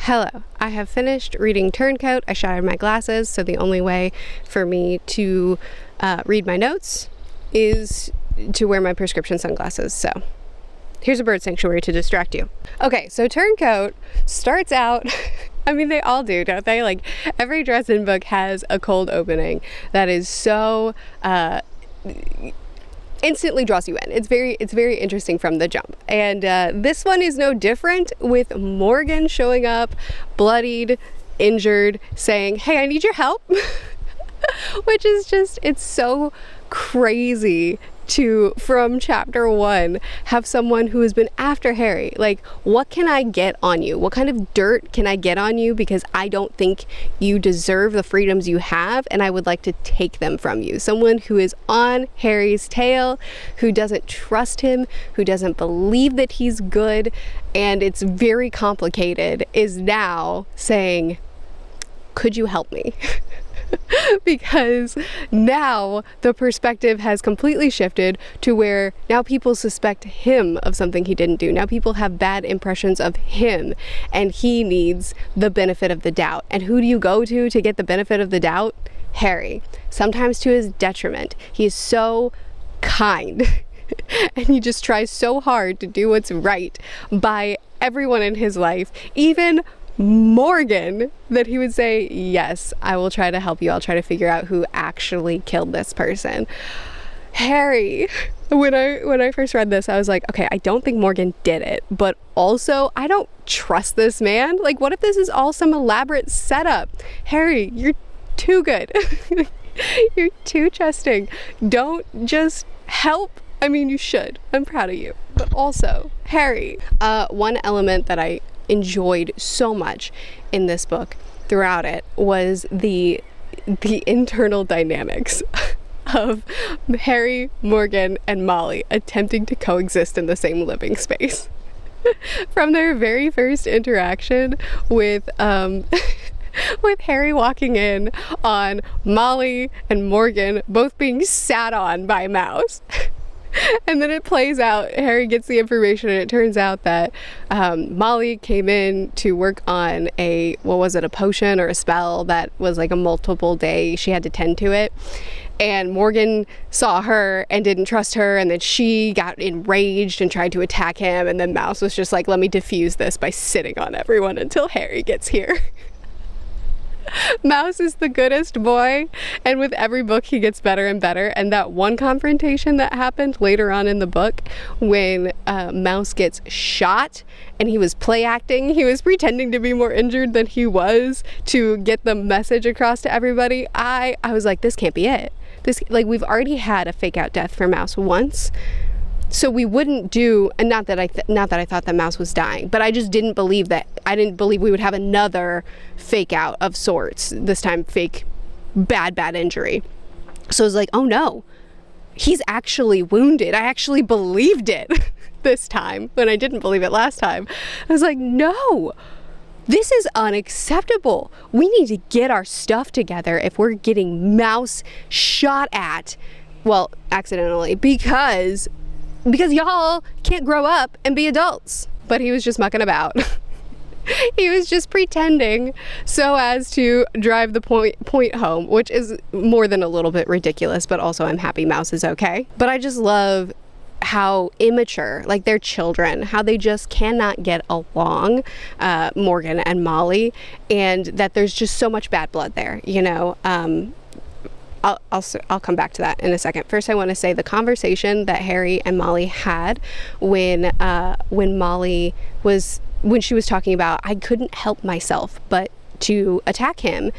Hello, I have finished reading Turncoat. I shattered my glasses, so the only way for me to read my notes is to wear my prescription sunglasses. So here's a bird sanctuary to distract you. Okay, so Turncoat starts out, I mean, they all do, don't they? Like, every Dresden book has a cold opening that is so instantly draws you in. It's very interesting from the jump. And this one is no different, with Morgan showing up, bloodied, injured, saying, "Hey, I need your help." Which is just, it's so crazy to, from chapter 1, have someone who has been after Harry. Like, what can I get on you? What kind of dirt can I get on you? Because I don't think you deserve the freedoms you have, and I would like to take them from you. Someone who is on Harry's tail, who doesn't trust him, who doesn't believe that he's good, and it's very complicated, is now saying, "Could you help me?" Because now the perspective has completely shifted to where now people suspect him of something he didn't do. Now people have bad impressions of him, and he needs the benefit of the doubt. And who do you go to get the benefit of the doubt? Harry. Sometimes to his detriment. He is so kind and he just tries so hard to do what's right by everyone in his life, even Morgan, that he would say, "Yes, I will try to help you. I'll try to figure out who actually killed this person." Harry, when I first read this, I was like, okay, I don't think Morgan did it, but also I don't trust this man. Like, what if this is all some elaborate setup? Harry, you're too good. You're too trusting. Don't just help. I mean, you should. I'm proud of you. But also, Harry, one element that I enjoyed so much in this book throughout it was the internal dynamics of Harry, Morgan, and Molly attempting to coexist in the same living space. From their very first interaction with with Harry walking in on Molly and Morgan both being sat on by Mouse. And then it plays out, Harry gets the information, and it turns out that Molly came in to work on a potion or a spell that was like a multiple day, she had to tend to it. And Morgan saw her and didn't trust her, and then she got enraged and tried to attack him, and then Mouse was just like, "Let me diffuse this by sitting on everyone until Harry gets here." Mouse is the goodest boy, and with every book he gets better and better. And that one confrontation that happened later on in the book when Mouse gets shot and he was play acting, he was pretending to be more injured than he was to get the message across to everybody. I was like, this can't be it. This, like, we've already had a fake out death for Mouse once. So we wouldn't do, and not that I thought that Mouse was dying, but I just didn't believe that. I didn't believe we would have another fake out of sorts, this time fake bad injury. So I was like, oh no, he's actually wounded. I actually believed it this time when I didn't believe it last time. I was like, no, this is unacceptable. We need to get our stuff together if we're getting Mouse shot at, well, accidentally, because y'all can't grow up and be adults. But he was just mucking about. He was just pretending so as to drive the point home, which is more than a little bit ridiculous, but also I'm happy Mouse is okay. But I just love how immature, like they're children, how they just cannot get along, Morgan and Molly, and that there's just so much bad blood there, you know. I'll come back to that in a second. First, I want to say the conversation that Harry and Molly had when she was talking about, I couldn't help myself but to attack him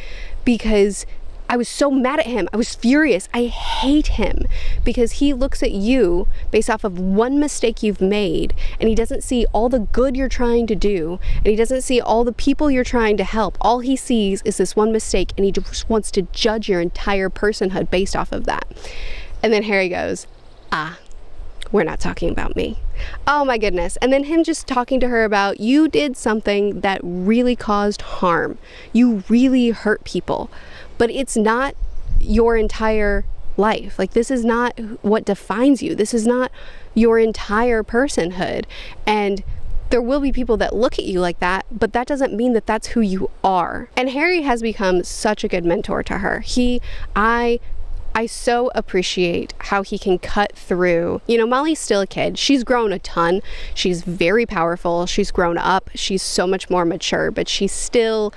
because I was so mad at him. I was furious. I hate him because he looks at you based off of one mistake you've made, and he doesn't see all the good you're trying to do, and he doesn't see all the people you're trying to help. All he sees is this one mistake, and he just wants to judge your entire personhood based off of that. And then Harry goes, we're not talking about me. Oh my goodness. And then him just talking to her about, you did something that really caused harm. You really hurt people. But it's not your entire life. Like, this is not what defines you. This is not your entire personhood. And there will be people that look at you like that, but that doesn't mean that that's who you are. And Harry has become such a good mentor to her. I so appreciate how he can cut through. You know, Molly's still a kid. She's grown a ton. She's very powerful. She's grown up. She's so much more mature, but she's still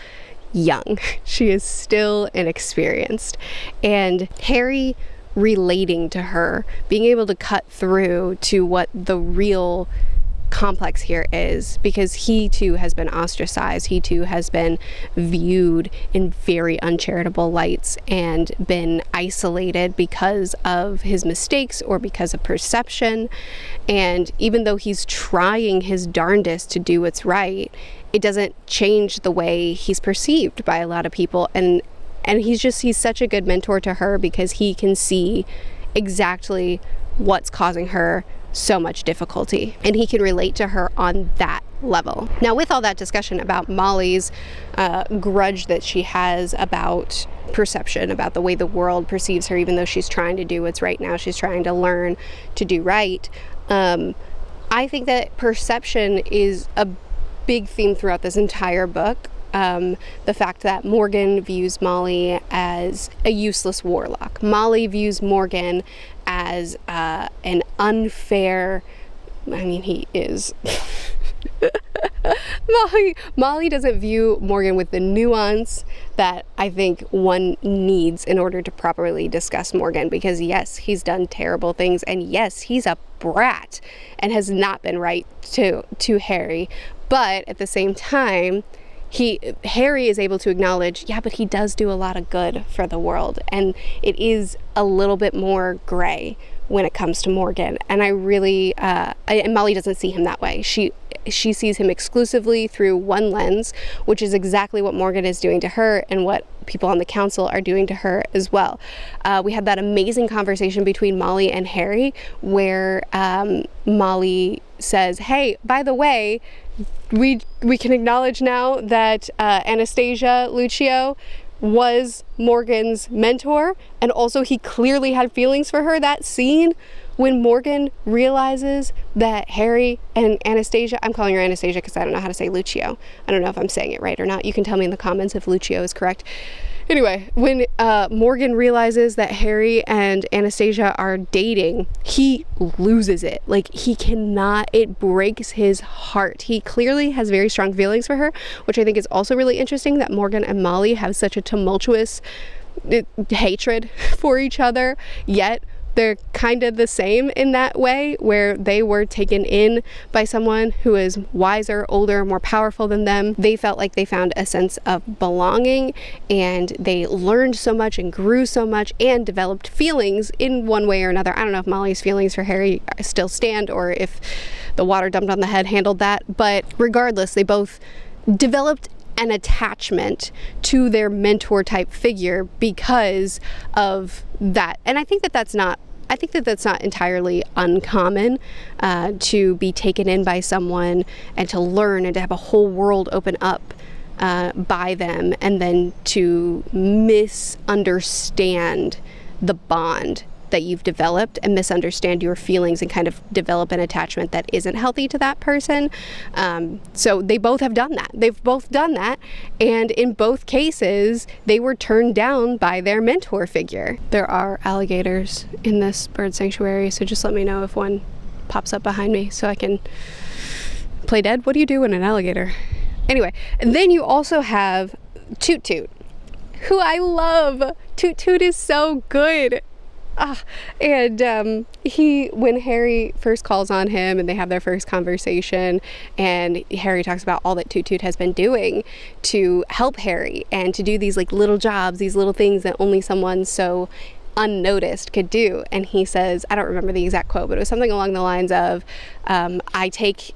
young. She is still inexperienced. And Harry relating to her, being able to cut through to what the real complex here is, because he too has been ostracized. He too has been viewed in very uncharitable lights and been isolated because of his mistakes or because of perception. And even though he's trying his darndest to do what's right, it doesn't change the way he's perceived by a lot of people. And he's such a good mentor to her because he can see exactly what's causing her so much difficulty, and he can relate to her on that level. Now, with all that discussion about Molly's grudge that she has about perception, about the way the world perceives her, even though she's trying to do what's right now, she's trying to learn to do right, I think that perception is a big theme throughout this entire book. The fact that Morgan views Molly as a useless warlock. Molly views Morgan as an unfair, I mean, he is. Molly doesn't view Morgan with the nuance that I think one needs in order to properly discuss Morgan, because yes, he's done terrible things, and yes, he's a brat and has not been right to Harry, but at the same time, Harry is able to acknowledge, yeah, but he does do a lot of good for the world, and it is a little bit more gray when it comes to Morgan. And I really, and Molly doesn't see him that way. She sees him exclusively through one lens, which is exactly what Morgan is doing to her and what people on the council are doing to her as well. We had that amazing conversation between Molly and Harry where Molly says, hey, by the way, we can acknowledge now that Anastasia Lucio was Morgan's mentor, and also he clearly had feelings for her. That scene when Morgan realizes that Harry and Anastasia, I'm calling her Anastasia because I don't know how to say Lucio. I don't know if I'm saying it right or not. You can tell me in the comments if Lucio is correct. Anyway, when Morgan realizes that Harry and Anastasia are dating, he loses it. Like, he cannot, it breaks his heart. He clearly has very strong feelings for her, which I think is also really interesting, that Morgan and Molly have such a tumultuous hatred for each other, yet they're kind of the same in that way, where they were taken in by someone who is wiser, older, more powerful than them. They felt like they found a sense of belonging, and they learned so much and grew so much and developed feelings in one way or another. I don't know if Molly's feelings for Harry still stand or if the water dumped on the head handled that, but regardless, they both developed an attachment to their mentor type figure because of that. And I think that that's not entirely uncommon, to be taken in by someone and to learn and to have a whole world open up by them, and then to misunderstand the bond that you've developed and misunderstand your feelings and kind of develop an attachment that isn't healthy to that person. So they both have done that. They've both done that. And in both cases, they were turned down by their mentor figure. There are alligators in this bird sanctuary, so just let me know if one pops up behind me so I can play dead. What do you do when an alligator? Anyway, and then you also have Toot Toot, who I love. Toot Toot is so good. And when Harry first calls on him and they have their first conversation, and Harry talks about all that Toot Toot has been doing to help Harry and to do these like little jobs, these little things that only someone so unnoticed could do. And he says, I don't remember the exact quote, but it was something along the lines of, I take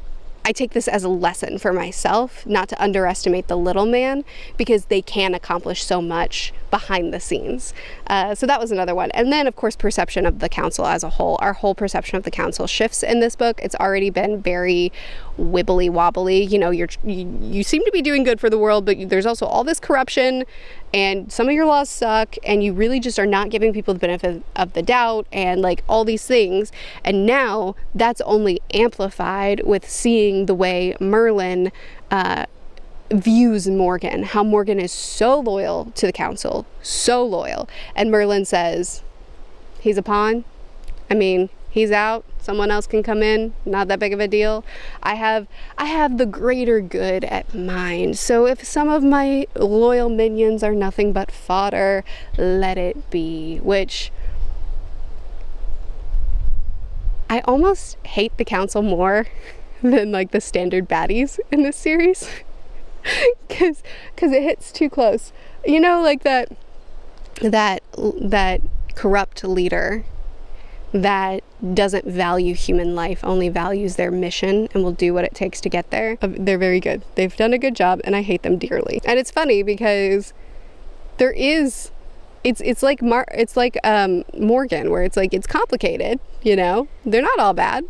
this as a lesson for myself, not to underestimate the little man, because they can accomplish so much behind the scenes. So that was another one. And then, of course, perception of the council as a whole. Our whole perception of the council shifts in this book. It's already been very wibbly wobbly. You know, you seem to be doing good for the world, but there's also all this corruption, and some of your laws suck, and you really just are not giving people the benefit of the doubt, and like all these things. And now that's only amplified with seeing the way Merlin views Morgan, how Morgan is so loyal to the council, so loyal. And Merlin says, he's a pawn. I mean, he's out, someone else can come in, not that big of a deal. I have the greater good at mind, so if some of my loyal minions are nothing but fodder, let it be. Which I almost hate the council more than like the standard baddies in this series. Because it hits too close, you know, like that corrupt leader that doesn't value human life, only values their mission and will do what it takes to get there. They're very good. They've done a good job, and I hate them dearly. And it's funny because there is, it's like Morgan, where it's like, it's complicated, you know, they're not all bad.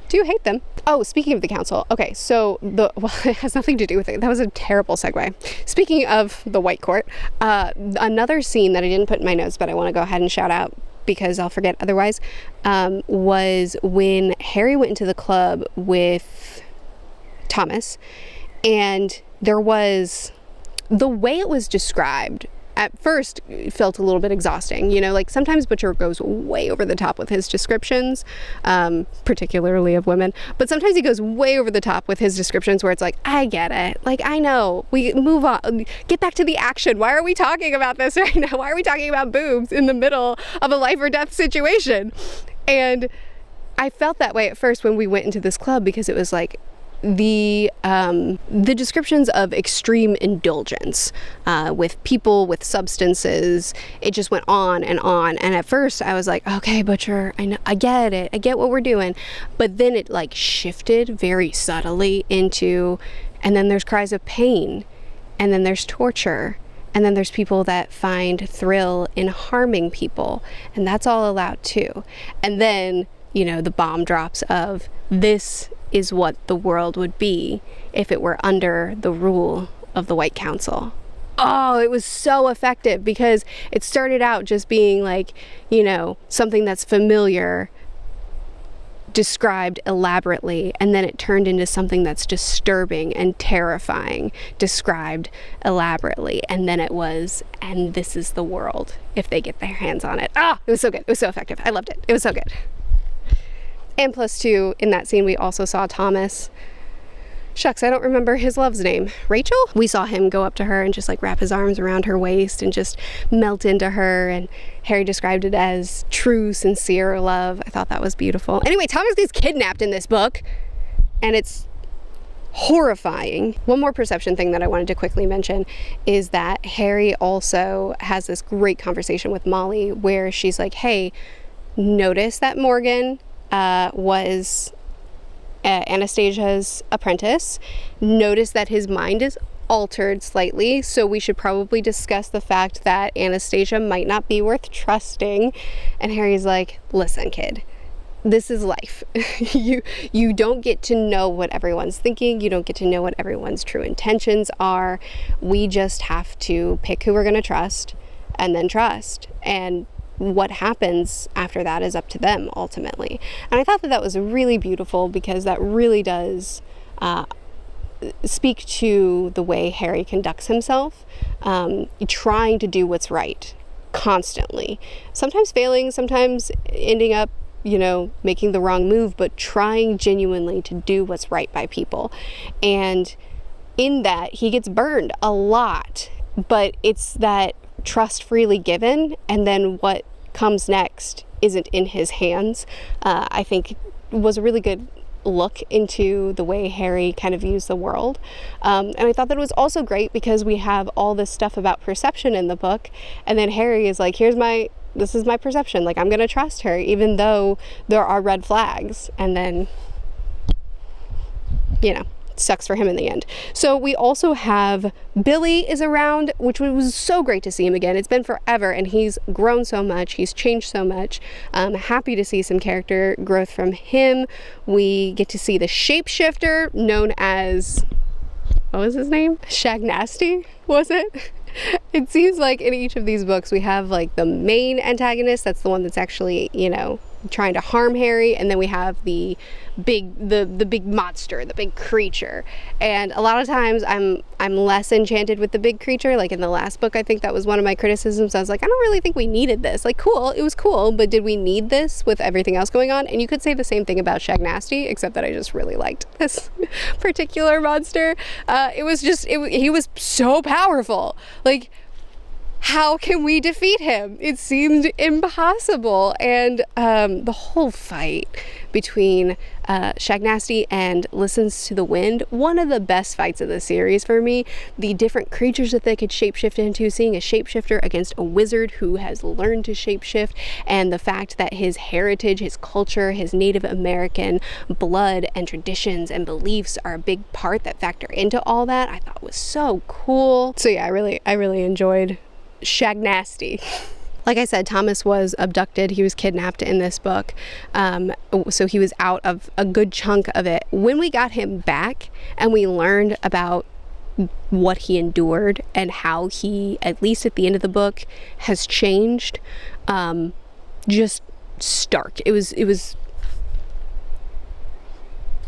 Do hate them. Oh, speaking of the council, okay, so it has nothing to do with it. That was a terrible segue. Speaking of the White Court, another scene that I didn't put in my notes, but I want to go ahead and shout out because I'll forget otherwise, was when Harry went into the club with Thomas, and there was, the way it was described at first felt a little bit exhausting, you know, like sometimes Butcher goes way over the top with his descriptions, particularly of women, but sometimes he goes way over the top with his descriptions where it's like, I get it, like I know, we move on, get back to the action. Why are we talking about this right now? Why are we talking about boobs in the middle of a life or death situation? And I felt that way at first when we went into this club, because it was like the descriptions of extreme indulgence with people, with substances, it just went on. And at first I was like, okay, Butcher, I know, I get it, I get what we're doing. But then it like shifted very subtly into, and then there's cries of pain, and then there's torture, and then there's people that find thrill in harming people, and that's all allowed too. And then, you know, the bomb drops of, this is what the world would be if it were under the rule of the White Council. Oh, it was so effective, because it started out just being like, you know, something that's familiar, described elaborately, and then it turned into something that's disturbing and terrifying, described elaborately, and then it was, and this is the world if they get their hands on it. Ah, it was so good. It was so effective. I loved it. It was so good. And plus two, in that scene we also saw Thomas. Shucks, I don't remember his love's name. Rachel? We saw him go up to her and just like wrap his arms around her waist and just melt into her, and Harry described it as true, sincere love. I thought that was beautiful. Anyway, Thomas gets kidnapped in this book, and it's horrifying. One more perception thing that I wanted to quickly mention is that Harry also has this great conversation with Molly where she's like, hey, notice that Morgan was Anastasia's apprentice. Notice that his mind is altered slightly, so we should probably discuss the fact that Anastasia might not be worth trusting. And Harry's like, listen, kid, this is life. you don't get to know what everyone's thinking. You don't get to know what everyone's true intentions are. We just have to pick who we're going to trust and then trust. And what happens after that is up to them ultimately. And I thought that was really beautiful, because that really does speak to the way Harry conducts himself, trying to do what's right constantly, sometimes failing, sometimes ending up, you know, making the wrong move, but trying genuinely to do what's right by people. And in that, he gets burned a lot, but it's that trust freely given, and then what comes next isn't in his hands. I think was a really good look into the way Harry kind of views the world. And I thought that it was also great because we have all this stuff about perception in the book, and then Harry is like, this is my perception, like I'm gonna trust her even though there are red flags, and then, you know, sucks for him in the end. So we also have Billy is around, which was so great to see him again. It's been forever, and he's grown so much, he's changed so much. Happy to see some character growth from him. We get to see the shapeshifter known as, what was his name? Shagnasty, was it? It seems like in each of these books we have like the main antagonist, that's the one that's actually, you know, trying to harm Harry, and then we have the big monster, the big creature. And a lot of times I'm less enchanted with the big creature. Like in the last book, I think that was one of my criticisms. I was like, I don't really think we needed this. Like, cool, it was cool, but did we need this with everything else going on? And you could say the same thing about Shagnasty, except that I just really liked this particular monster. He was so powerful. Like, how can we defeat him? It seemed impossible. And the whole fight between Shagnasty and Listens to the Wind, one of the best fights of the series for me. The different creatures that they could shapeshift into, seeing a shapeshifter against a wizard who has learned to shapeshift, and the fact that his heritage, his culture, his Native American blood and traditions and beliefs are a big part that factor into all that, I thought was so cool. So yeah, I really enjoyed Shagnasty. Like I said, Thomas was abducted. He was kidnapped in this book. So he was out of a good chunk of it. When we got him back and we learned about what he endured and how he, at least at the end of the book, has changed, just stark. It was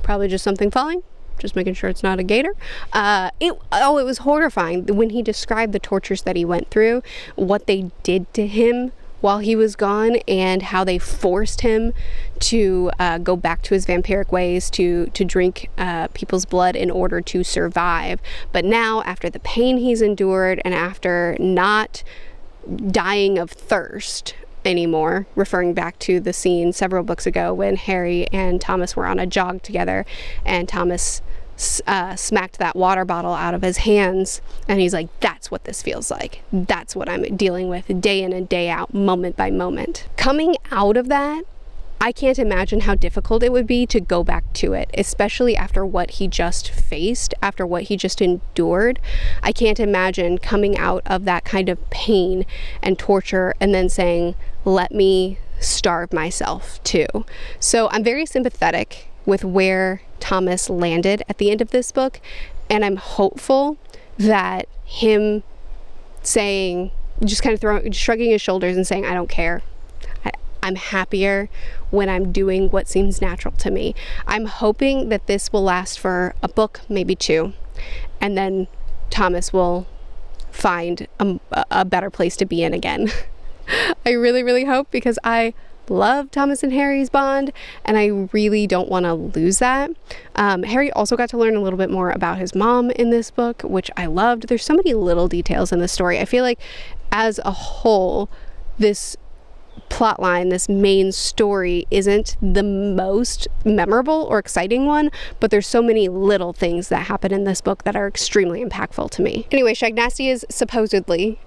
probably just something falling. Just making sure it's not a gator. It was horrifying when he described the tortures that he went through, what they did to him while he was gone, and how they forced him to go back to his vampiric ways, to drink people's blood in order to survive. But now, after the pain he's endured, and after not dying of thirst anymore, referring back to the scene several books ago when Harry and Thomas were on a jog together, and Thomas smacked that water bottle out of his hands, and he's like, that's what this feels like. That's what I'm dealing with day in and day out, moment by moment. Coming out of that, I can't imagine how difficult it would be to go back to it, especially after what he just faced, after what he just endured. I can't imagine coming out of that kind of pain and torture and then saying, let me starve myself too. So I'm very sympathetic with where Thomas landed at the end of this book, and I'm hopeful that him saying, just kind of shrugging his shoulders and saying, I don't care. I'm happier when I'm doing what seems natural to me. I'm hoping that this will last for a book, maybe two, and then Thomas will find a better place to be in again. I really, really hope, because I love Thomas and Harry's bond, and I really don't want to lose that. Harry also got to learn a little bit more about his mom in this book, which I loved. There's so many little details in the story. I feel like as a whole, this plotline, this main story, isn't the most memorable or exciting one, but there's so many little things that happen in this book that are extremely impactful to me. Anyway, Shagnasty is supposedly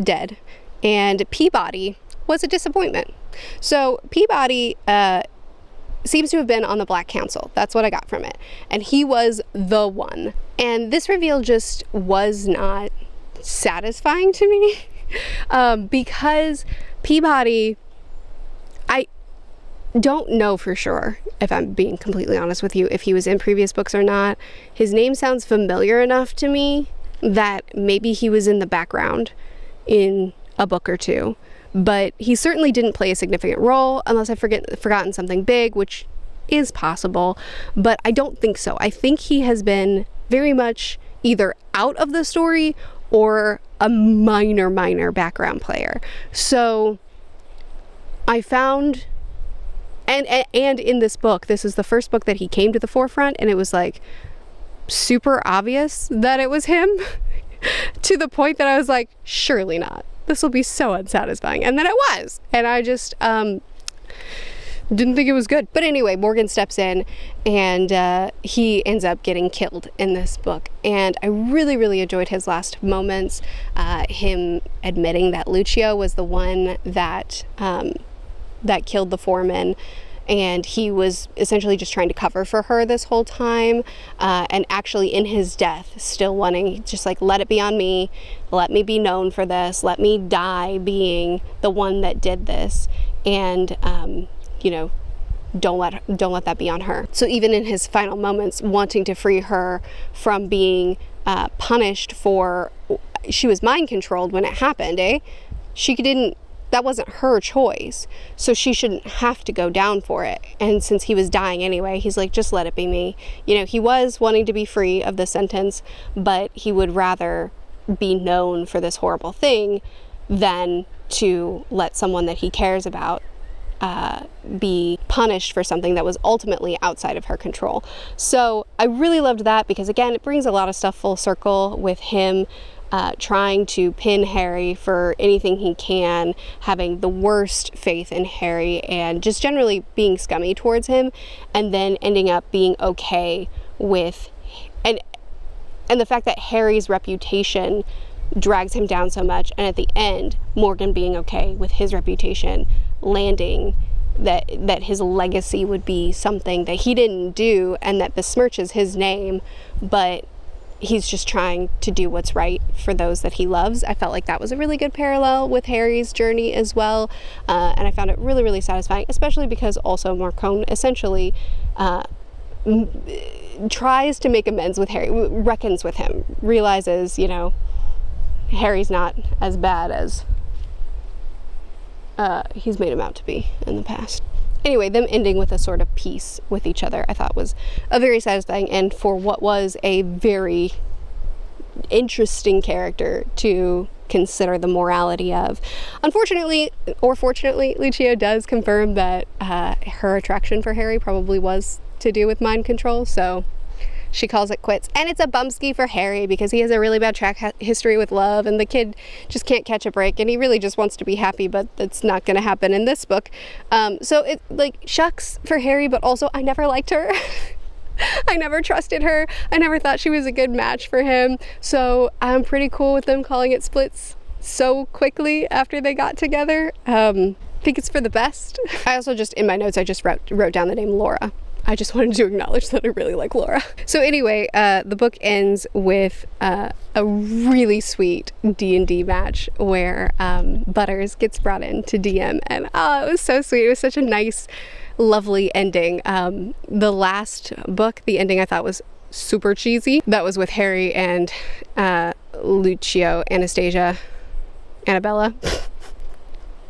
dead, and Peabody was a disappointment. So Peabody seems to have been on the Black Council. That's what I got from it. And he was the one. And this reveal just was not satisfying to me because Peabody, I don't know for sure, if I'm being completely honest with you, if he was in previous books or not. His name sounds familiar enough to me that maybe he was in the background in a book or two. But he certainly didn't play a significant role, unless I've forgotten something big, which is possible, but I don't think so. I think he has been very much either out of the story or a minor background player. So I found, and in this book, this is the first book that he came to the forefront, and it was like super obvious that it was him to the point that I was like, surely not. This will be so unsatisfying. And then it was. And I just didn't think it was good. But anyway, Morgan steps in, and he ends up getting killed in this book. And I really, really enjoyed his last moments. Him admitting that Lucio was the one that killed the foreman. And he was essentially just trying to cover for her this whole time, and actually in his death still wanting, just like, let it be on me, let me be known for this, let me die being the one that did this, and don't let that be on her. So even in his final moments, wanting to free her from being punished for she was mind controlled when it happened, eh? That wasn't her choice, so she shouldn't have to go down for it. And since he was dying anyway, he's like, just let it be me. You know, he was wanting to be free of this sentence, but he would rather be known for this horrible thing than to let someone that he cares about be punished for something that was ultimately outside of her control. So I really loved that, because again, it brings a lot of stuff full circle with him trying to pin Harry for anything he can, having the worst faith in Harry, and just generally being scummy towards him, and then ending up being okay with, and the fact that Harry's reputation drags him down so much, and at the end, Morgan being okay with his reputation landing, that his legacy would be something that he didn't do and that besmirches his name, but he's just trying to do what's right for those that he loves. I felt like that was a really good parallel with Harry's journey as well, and I found it really, really satisfying, especially because also Morcone essentially tries to make amends with Harry, reckons with him, realizes, you know, Harry's not as bad as he's made him out to be in the past. Anyway, them ending with a sort of peace with each other, I thought was a very satisfying end for what was a very interesting character to consider the morality of. Unfortunately, or fortunately, Lucio does confirm that her attraction for Harry probably was to do with mind control, so she calls it quits. And it's a bumski for Harry, because he has a really bad track history with love, and the kid just can't catch a break, and he really just wants to be happy, but that's not going to happen in this book. So it, like, shucks for Harry, but also I never liked her. I never trusted her. I never thought she was a good match for him. So I'm pretty cool with them calling it splits so quickly after they got together. I think it's for the best. I also just, in my notes, I just wrote down the name Laura. I just wanted to acknowledge that I really like Laura. So anyway, the book ends with a really sweet D&D match where Butters gets brought in to DM, and it was so sweet. It was such a nice, lovely ending. The last book, the ending I thought was super cheesy. That was with Harry and Lucio, Anastasia, Annabella.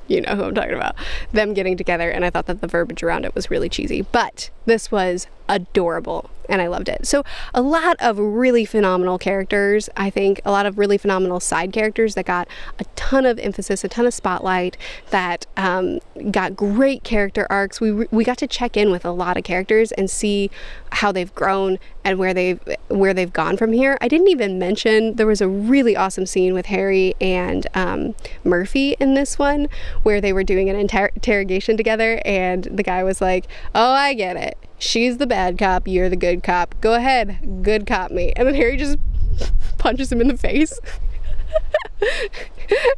You know who I'm talking about, them getting together, and I thought that the verbiage around it was really cheesy, but this was adorable and I loved it. So a lot of really phenomenal characters, I think a lot of really phenomenal side characters that got a ton of emphasis, a ton of spotlight, that got great character arcs. We got to check in with a lot of characters and see how they've grown and where they've gone from here. I didn't even mention there was a really awesome scene with Harry and Murphy in this one where they were doing an interrogation together, and the guy was like, "Oh, I get it. She's the bad cop, you're the good cop. Go ahead, good cop me." And then Harry just punches him in the face.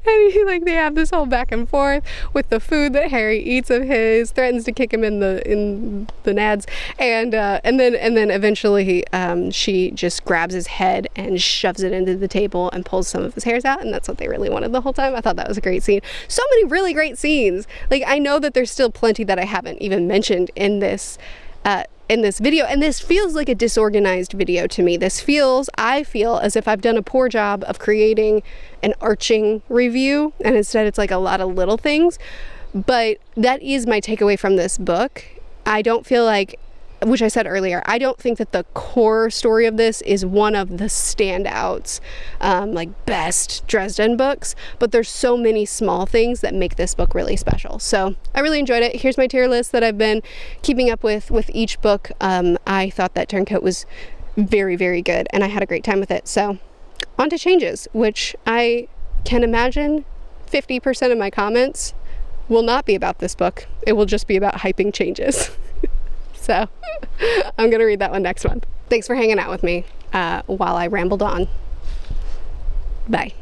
And they have this whole back and forth with the food that Harry eats of his, threatens to kick him in the nads, and then eventually she just grabs his head and shoves it into the table and pulls some of his hairs out, and that's what they really wanted the whole time. I thought that was a great scene. So many really great scenes. Like, I know that there's still plenty that I haven't even mentioned in this video, and this feels like a disorganized video to me. I feel as if I've done a poor job of creating an arching review, and instead it's like a lot of little things. But that is my takeaway from this book. I don't feel like, which I said earlier, I don't think that the core story of this is one of the standouts, like best Dresden books, but there's so many small things that make this book really special. So I really enjoyed it. Here's my tier list that I've been keeping up with each book. I thought that Turncoat was very, very good, and I had a great time with it. So on to changes, which I can imagine 50% of my comments will not be about this book. It will just be about hyping changes. So I'm going to read that one next month. Thanks for hanging out with me while I rambled on. Bye.